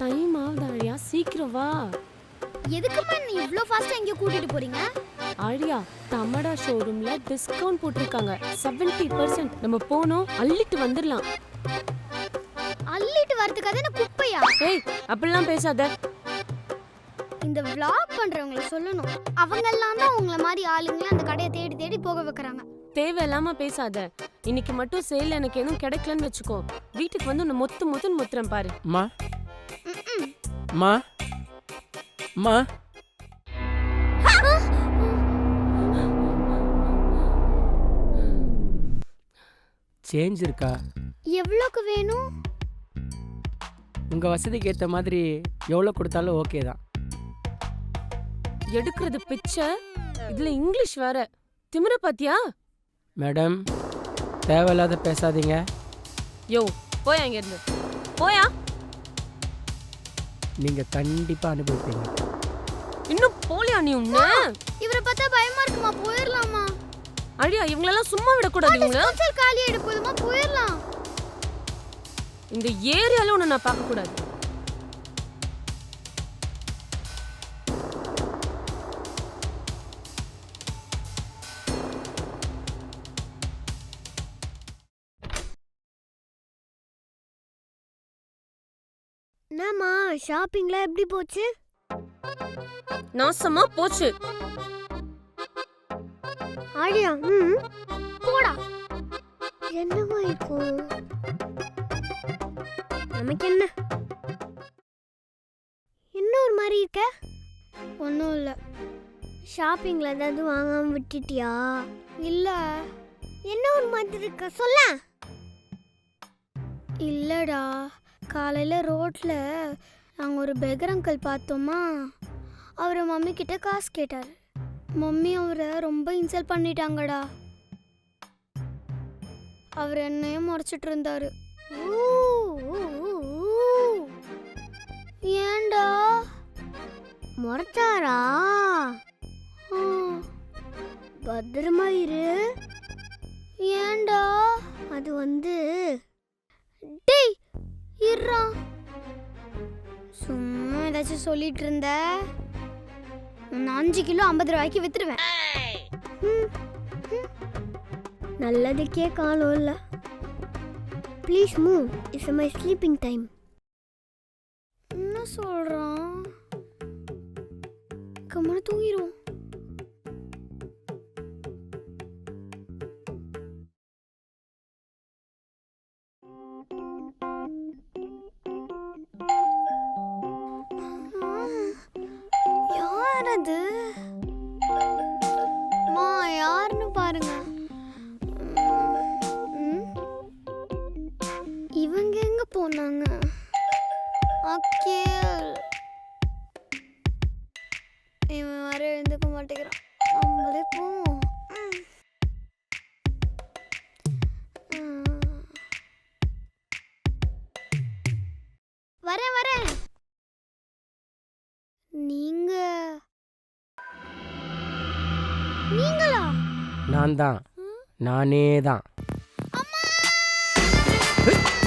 Time ஆகுது ஆழியா, சீக்கிரம் வா. எதுக்குமா நீ இவ்ளோ ஃபாஸ்டா எங்க கூட்டிட்டு போறீங்க? ஆழியா, தமடா ஷோரூம்ல டிஸ்கவுண்ட் போட்டிருக்காங்க 70%. நம்ம போனோம் அள்ளிட்டு வந்துடலாம். அள்ளிட்டு வரதுக்காக என்ன குப்பையா? ஏய், அப்படிலாம் பேசாத. இந்த vlog பண்றவங்கள சொல்லணும். அவங்கெல்லாம் தான் உங்கள மாதிரி ஆளுங்களை அந்த கடையை தேடி தேடி போக வைக்கறாங்க. தேவையில்லாம பேசாத. இன்னைக்கு மட்டும் சேல் எனக்கு எதுவும் கிடைக்கலன்னு வச்சுக்கோ, வீட்டுக்கு வந்து உன்னை மொத்துன்னு மொத்துறேன் பாரு. மா மா மா சேஞ்ச் இருக்கா? எவ்வளோக்கு வேணும்? உங்க வசதிக்கு ஏற்ற மாதிரி எவ்வளோ கொடுத்தாலும் ஓகே தான். எடுக்கிறது பிச்சை, இதுல இங்கிலீஷ் வேற. திமிர பாத்தியா? மேடம், தேவையில்லாத பேசாதீங்க. யோ, போயா இங்க இருந்து, போயா. நீங்க கண்டிப்பா அனுபவிப்பீங்க. இன்னும் போலியா நீ? உன்ன இவரை பார்த்தா பயமா இருக்குமா? போயிரலாமா? அழியா, இவங்களெல்லாம் சும்மா விடக்கூடாது. இவங்கள ஸ்கூல் காலி எடுப்போதுமா? போயிரலாம். இந்த ஏரியால உன்னை நான் பார்க்க கூடாது. என்னம்மா ஷாப்பிங்ல எப்படி போச்சு? நாசமா போச்சு. ஆடியா போடா. என்னமா இருக்கும்? நமக்கு என்ன? என்ன ஒரு மாதிரி இருக்க? ஒன்றும் இல்லை. ஷாப்பிங்கில் ஏதாவது வாங்காமல் விட்டுட்டியா? இல்லை. என்ன ஒரு மாதிரி இருக்க சொல்ல? இல்லைடா, காலையில் ரோட்டில் நாங்கள் ஒரு பெகர் அங்கிள் பார்த்தோமா, அவரை மம்மி கிட்ட காசு கேட்டார். மம்மி அவரை ரொம்ப இன்சல்ட் பண்ணிட்டாங்கடா. அவர் என்னையும் முறைச்சிட்டு இருந்தாரு. ஏண்டா முறைச்சாரா? பத்திரமா இரு. ஏண்டா? அது வந்து டேய் இருடா, சும்மா ஏதாச்சும் சொல்லிட்டு இருந்த. நான் 5 கிலோ 50 ரூபாய்க்கு வித்துருவேன். நல்லதுக்கே காலம் இல்லை. Please move, it's my sleeping time. என்ன சொல்கிறான்? கம்மன தூங்கிடுவோம். யார் அது? மா, யாருன்னு பாருங்க. இவங்க எங்க போனாங்க? அக்கேல், இவன் வர எழுந்துக்க மாட்டேங்கிறான். நம்மளே போவோம். வரேன் வரேன். நீங்களா? நான் தான், நானே தான்.